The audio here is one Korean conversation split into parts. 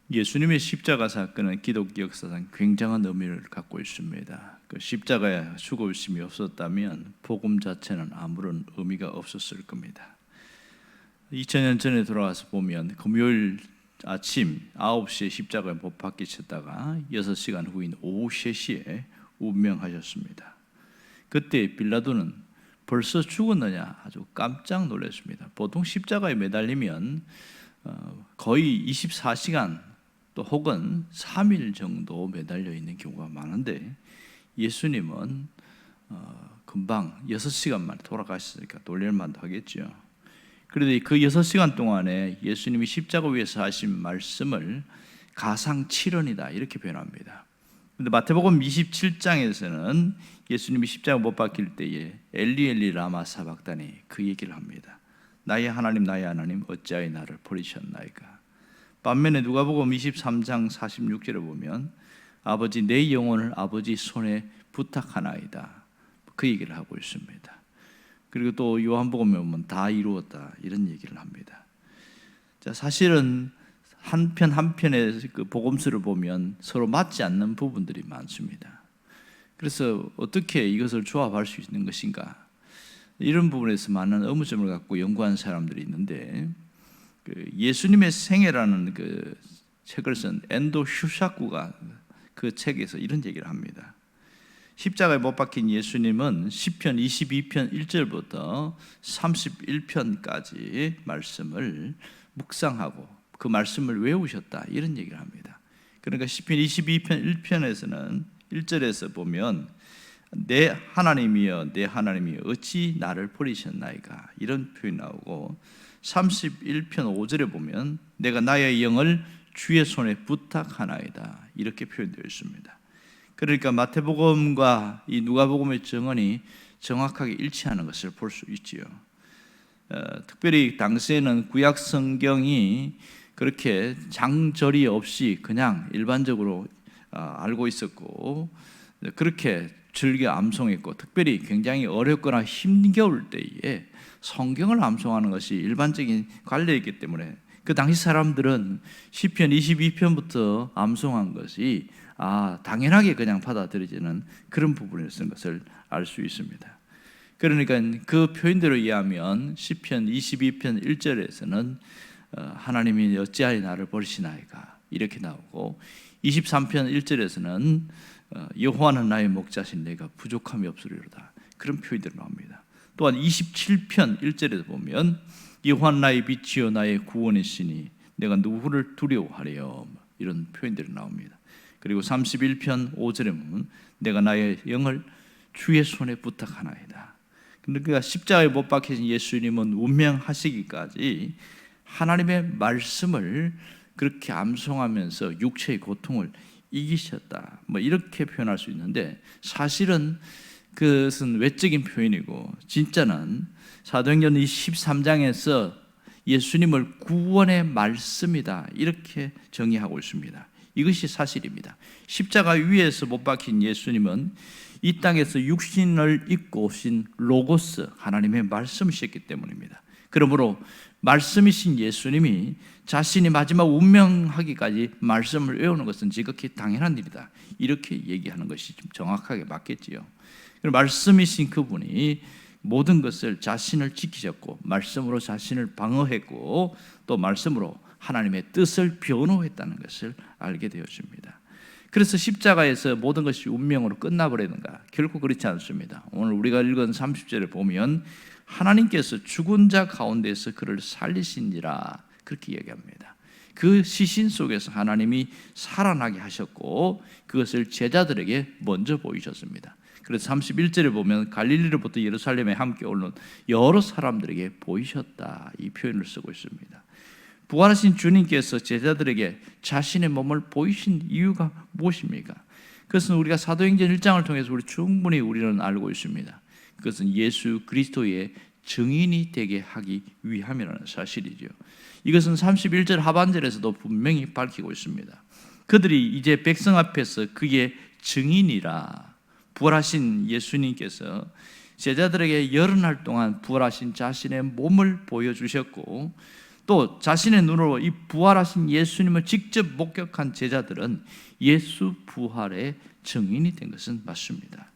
예수님의 십자가 사건은 기독교 역사상 굉장한 의미를 갖고 있습니다. 그 십자가에 죽으심이 없었다면 복음 자체는 아무런 의미가 없었을 겁니다. 2000년 전에 돌아와서 보면 금요일 아침 9시에 십자가에 못 박히셨다가 6시간 후인 오후 3시에 운명하셨습니다. 그때 빌라도는 벌써 죽었느냐 아주 깜짝 놀랐습니다. 보통 십자가에 매달리면 거의 24시간 또 혹은 3일 정도 매달려 있는 경우가 많은데 예수님은 금방 6시간 만에 돌아가셨으니까 놀랄만도 하겠죠. 그런데 그 6시간 동안에 예수님이 십자가 위에서 하신 말씀을 가상칠언이다 이렇게 표현합니다. 그런데 마태복음 27장에서는 예수님이 십자가 못 박힐 때에 엘리 엘리 라마 사박다니 그 얘기를 합니다. 나의 하나님 어찌하여 나를 버리셨나이까. 반면에 누가복음 23장 46절에 보면 아버지 내 영혼을 아버지 손에 부탁하나이다 그 얘기를 하고 있습니다. 그리고 또 요한복음에 보면 다 이루었다 이런 얘기를 합니다. 자, 사실은 한 편 한 편의 그 복음서를 보면 서로 맞지 않는 부분들이 많습니다. 그래서 어떻게 이것을 조합할 수 있는 것인가 이런 부분에서 많은 의문점을 갖고 연구한 사람들이 있는데 그 예수님의 생애라는 그 책을 쓴 엔도 슈샤쿠가 그 책에서 이런 얘기를 합니다. 십자가에 못 박힌 예수님은 시편 22편 1절부터 31편까지 말씀을 묵상하고 그 말씀을 외우셨다 이런 얘기를 합니다. 그러니까 시편 22편 1편에서는 1절에서 보면 내 하나님이여 어찌 나를 버리셨나이까 이런 표현이 나오고 31편 5절에 보면 내가 나의 영을 주의 손에 부탁하나이다 이렇게 표현되어 있습니다. 그러니까 마태복음과 이 누가복음의 증언이 정확하게 일치하는 것을 볼 수 있지요. 특별히 당시에는 구약 성경이 그렇게 장절이 없이 그냥 일반적으로 알고 있었고 그렇게 즐겨 암송했고 특별히 굉장히 어렵거나 힘겨울 때에 성경을 암송하는 것이 일반적인 관례이기 때문에 그 당시 사람들은 시편 22편부터 암송한 것이 당연하게 그냥 받아들여지는 그런 부분이었던 것을 알 수 있습니다. 그러니까 그 표현대로 이해하면 시편 22편 1절에서는 하나님이 어찌하여 나를 버리시나이까 이렇게 나오고 23편 1절에서는 여호와는 나의 목자신 내가 부족함이 없으리로다 그런 표현대로 나옵니다. 또한 27편 1절에서 보면 여호와는 나의 빛이요 나의 구원이시니 내가 누구를 두려워하리요 이런 표현들이 나옵니다. 그리고 31편 5절에 보면 내가 나의 영을 주의 손에 부탁하나이다. 그러니까 십자가에 못 박히신 예수님은 운명하시기까지 하나님의 말씀을 그렇게 암송하면서 육체의 고통을 이기셨다 이렇게 표현할 수 있는데 사실은 그것은 외적인 표현이고 진짜는 사도행전 13장에서 예수님을 구원의 말씀이다 이렇게 정의하고 있습니다. 이것이 사실입니다. 십자가 위에서 못 박힌 예수님은 이 땅에서 육신을 입고 오신 로고스 하나님의 말씀이셨기 때문입니다. 그러므로 말씀이신 예수님이 자신이 마지막 운명하기까지 말씀을 외우는 것은 지극히 당연한 일이다 이렇게 얘기하는 것이 좀 정확하게 맞겠지요. 말씀이신 그분이 모든 것을 자신을 지키셨고 말씀으로 자신을 방어했고 또 말씀으로 하나님의 뜻을 변호했다는 것을 알게 되었습니다. 그래서 십자가에서 모든 것이 운명으로 끝나버리는가? 결코 그렇지 않습니다. 오늘 우리가 읽은 30절에 보면 하나님께서 죽은 자 가운데서 그를 살리신지라 그렇게 얘기합니다. 그 시신 속에서 하나님이 살아나게 하셨고 그것을 제자들에게 먼저 보이셨습니다. 그래서 31절에 보면 갈릴리로부터 예루살렘에 함께 오는 여러 사람들에게 보이셨다 이 표현을 쓰고 있습니다. 부활하신 주님께서 제자들에게 자신의 몸을 보이신 이유가 무엇입니까? 그것은 우리가 사도행전 1장을 통해서 충분히 우리는 알고 있습니다. 그것은 예수 그리스도의 증인이 되게 하기 위함이라는 사실이죠. 이것은 31절 하반절에서도 분명히 밝히고 있습니다. 그들이 이제 백성 앞에서 그의 증인이라 부활하신 예수님께서 제자들에게 30날 동안 부활하신 자신의 몸을 보여주셨고 또 자신의 눈으로 이 부활하신 예수님을 직접 목격한 제자들은 예수 부활의 증인이 된 것은 맞습니다.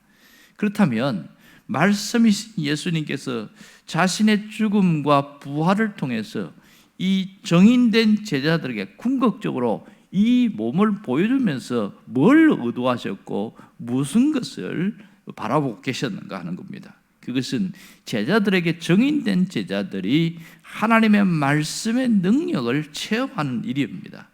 그렇다면 말씀이신 예수님께서 자신의 죽음과 부활을 통해서 이 증인된 제자들에게 궁극적으로 이 몸을 보여주면서 뭘 의도하셨고 무슨 것을 바라보고 계셨는가 하는 겁니다. 그것은 제자들에게 증인된 제자들이 하나님의 말씀의 능력을 체험하는 일입니다.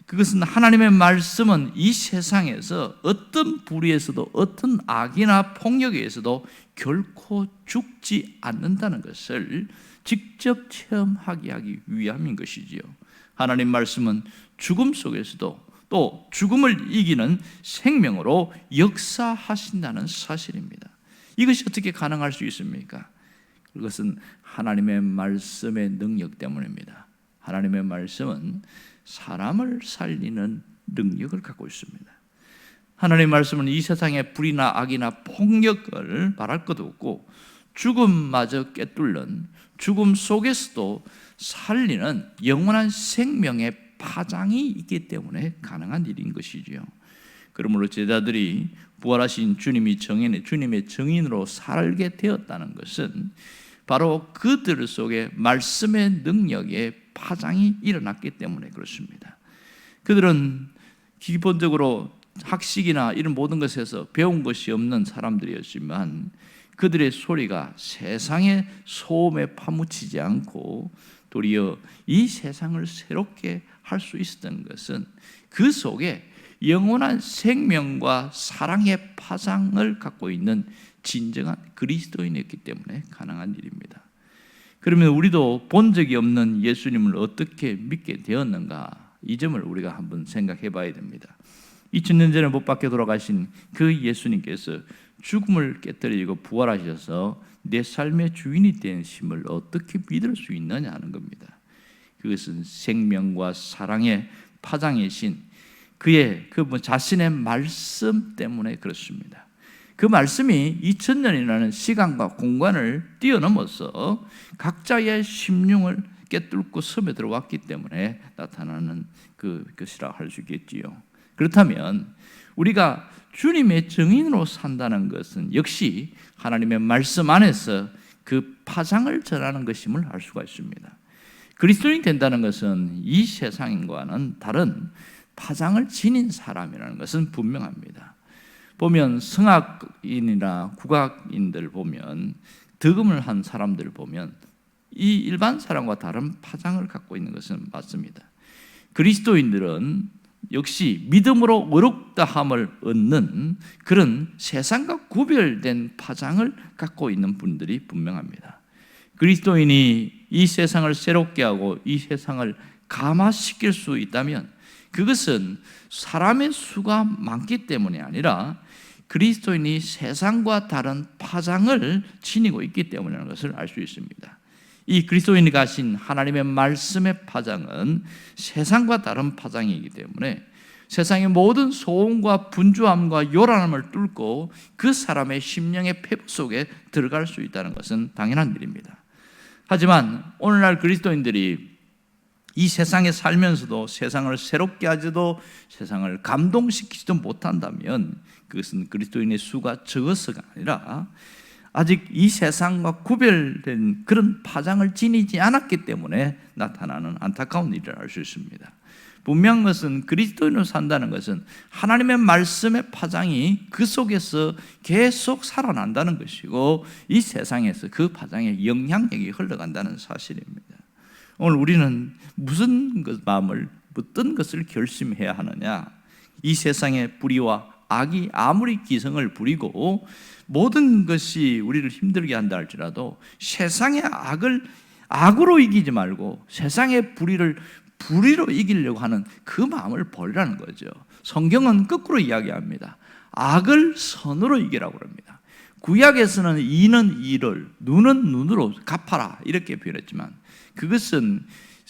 그것은 하나님의 말씀은 이 세상에서 어떤 불의에서도 어떤 악이나 폭력에 의해서도 결코 죽지 않는다는 것을 직접 체험하게 하기 위함인 것이지요. 하나님 말씀은 죽음 속에서도 또 죽음을 이기는 생명으로 역사하신다는 사실입니다. 이것이 어떻게 가능할 수 있습니까? 그것은 하나님의 말씀의 능력 때문입니다. 하나님의 말씀은 사람을 살리는 능력을 갖고 있습니다. 하나님의 말씀은 이 세상의 불이나 악이나 폭력을 말할 것도 없고 죽음마저 꿰뚫는 죽음 속에서도 살리는 영원한 생명의 파장이 있기 때문에 가능한 일인 것이지요. 그러므로 제자들이 부활하신 주님의 증인으로 살게 되었다는 것은 바로 그들 속에 말씀의 능력의 파장이 일어났기 때문에 그렇습니다. 그들은 기본적으로 학식이나 이런 모든 것에서 배운 것이 없는 사람들이었지만 그들의 소리가 세상의 소음에 파묻히지 않고 도리어 이 세상을 새롭게 할 수 있었던 것은 그 속에 영원한 생명과 사랑의 파장을 갖고 있는 진정한 그리스도인이었기 때문에 가능한 일입니다. 그러면 우리도 본 적이 없는 예수님을 어떻게 믿게 되었는가? 이 점을 우리가 한번 생각해 봐야 됩니다. 2000년 전에 못 박혀 돌아가신 그 예수님께서 죽음을 깨뜨리고 부활하셔서 내 삶의 주인이 되심을 어떻게 믿을 수 있느냐 하는 겁니다. 그것은 생명과 사랑의 파장이신 그의 자신의 말씀 때문에 그렇습니다. 그 말씀이 2000년이라는 시간과 공간을 뛰어넘어서 각자의 심령을 깨뚫고 섬에 들어왔기 때문에 나타나는 그것이라 할 수 있겠지요. 그렇다면 우리가 주님의 증인으로 산다는 것은 역시 하나님의 말씀 안에서 그 파장을 전하는 것임을 알 수가 있습니다. 그리스도인이 된다는 것은 이 세상과는 다른 파장을 지닌 사람이라는 것은 분명합니다. 보면 성악인이나 국악인들 보면 득음을 한 사람들 보면 이 일반 사람과 다른 파장을 갖고 있는 것은 맞습니다. 그리스도인들은 역시 믿음으로 의롭다함을 얻는 그런 세상과 구별된 파장을 갖고 있는 분들이 분명합니다. 그리스도인이 이 세상을 새롭게 하고 이 세상을 감화시킬 수 있다면 그것은 사람의 수가 많기 때문이 아니라 그리스도인이 세상과 다른 파장을 지니고 있기 때문이라는 것을 알 수 있습니다. 이 그리스도인이 가신 하나님의 말씀의 파장은 세상과 다른 파장이기 때문에 세상의 모든 소음과 분주함과 요란함을 뚫고 그 사람의 심령의 폐부 속에 들어갈 수 있다는 것은 당연한 일입니다. 하지만 오늘날 그리스도인들이 이 세상에 살면서도 세상을 새롭게 하지도 세상을 감동시키지도 못한다면 그것은 그리스도인의 수가 적어서가 아니라 아직 이 세상과 구별된 그런 파장을 지니지 않았기 때문에 나타나는 안타까운 일을 알 수 있습니다. 분명한 것은 그리스도인으로 산다는 것은 하나님의 말씀의 파장이 그 속에서 계속 살아난다는 것이고 이 세상에서 그 파장의 영향력이 흘러간다는 사실입니다. 오늘 우리는 무슨 마음을 어떤 것을 결심해야 하느냐? 이 세상의 불의와 악이 아무리 기성을 부리고 모든 것이 우리를 힘들게 한다 할지라도 세상의 악을 악으로 이기지 말고 세상의 불의를 불의로 이기려고 하는 그 마음을 버리라는 거죠. 성경은 거꾸로 이야기합니다. 악을 선으로 이기라고 합니다. 구약에서는 이는 이를, 눈은 눈으로 갚아라 이렇게 표현했지만 그것은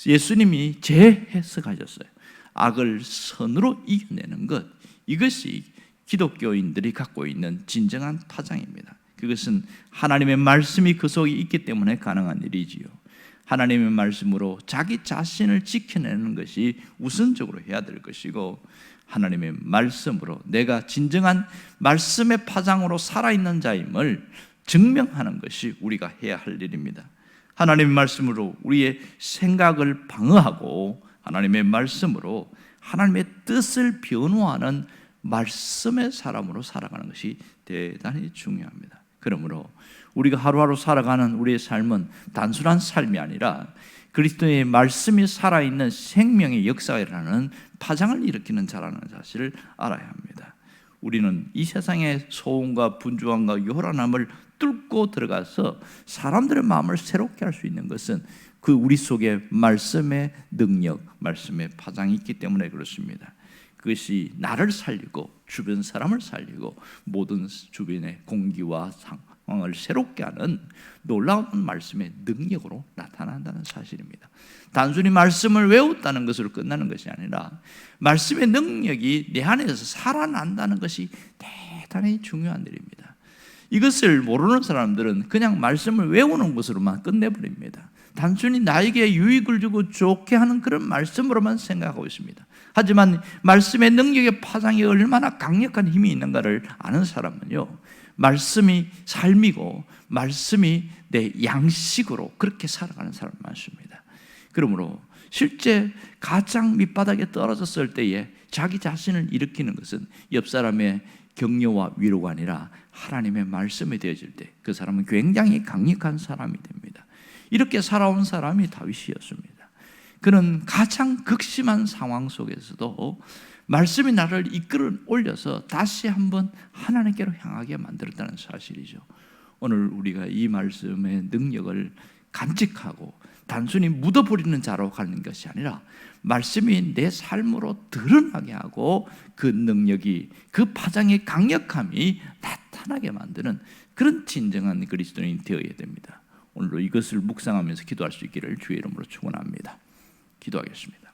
예수님이 재해석하셨어요. 악을 선으로 이겨내는 것, 이것이 기독교인들이 갖고 있는 진정한 파장입니다. 그것은 하나님의 말씀이 그 속에 있기 때문에 가능한 일이지요. 하나님의 말씀으로 자기 자신을 지켜내는 것이 우선적으로 해야 될 것이고, 하나님의 말씀으로 내가 진정한 말씀의 파장으로 살아있는 자임을 증명하는 것이 우리가 해야 할 일입니다. 하나님의 말씀으로 우리의 생각을 방어하고 하나님의 말씀으로 하나님의 뜻을 변호하는 말씀의 사람으로 살아가는 것이 대단히 중요합니다. 그러므로 우리가 하루하루 살아가는 우리의 삶은 단순한 삶이 아니라 그리스도의 말씀이 살아있는 생명의 역사가 일어나는 파장을 일으키는 자라는 사실을 알아야 합니다. 우리는 이 세상의 소음과 분주함과 요란함을 뚫고 들어가서 사람들의 마음을 새롭게 할 수 있는 것은 그 우리 속에 말씀의 능력, 말씀의 파장이 있기 때문에 그렇습니다. 그것이 나를 살리고 주변 사람을 살리고 모든 주변의 공기와 상황을 새롭게 하는 놀라운 말씀의 능력으로 나타난다는 사실입니다. 단순히 말씀을 외웠다는 것으로 끝나는 것이 아니라 말씀의 능력이 내 안에서 살아난다는 것이 대단히 중요한 일입니다. 이것을 모르는 사람들은 그냥 말씀을 외우는 것으로만 끝내버립니다. 단순히 나에게 유익을 주고 좋게 하는 그런 말씀으로만 생각하고 있습니다. 하지만 말씀의 능력의 파장이 얼마나 강력한 힘이 있는가를 아는 사람은요, 말씀이 삶이고 말씀이 내 양식으로 그렇게 살아가는 사람이 많습니다. 그러므로 실제 가장 밑바닥에 떨어졌을 때에 자기 자신을 일으키는 것은 옆 사람의 격려와 위로가 아니라 하나님의 말씀이 되어질 때 그 사람은 굉장히 강력한 사람이 됩니다. 이렇게 살아온 사람이 다윗이었습니다. 그는 가장 극심한 상황 속에서도 말씀이 나를 이끌어 올려서 다시 한번 하나님께로 향하게 만들었다는 사실이죠. 오늘 우리가 이 말씀의 능력을 간직하고 단순히 묻어버리는 자로 가는 것이 아니라 말씀이 내 삶으로 드러나게 하고 그 능력이, 그 파장의 강력함이 나타나게 만드는 그런 진정한 그리스도인이 되어야 됩니다. 오늘도 이것을 묵상하면서 기도할 수 있기를 주의 이름으로 축원합니다. 기도하겠습니다.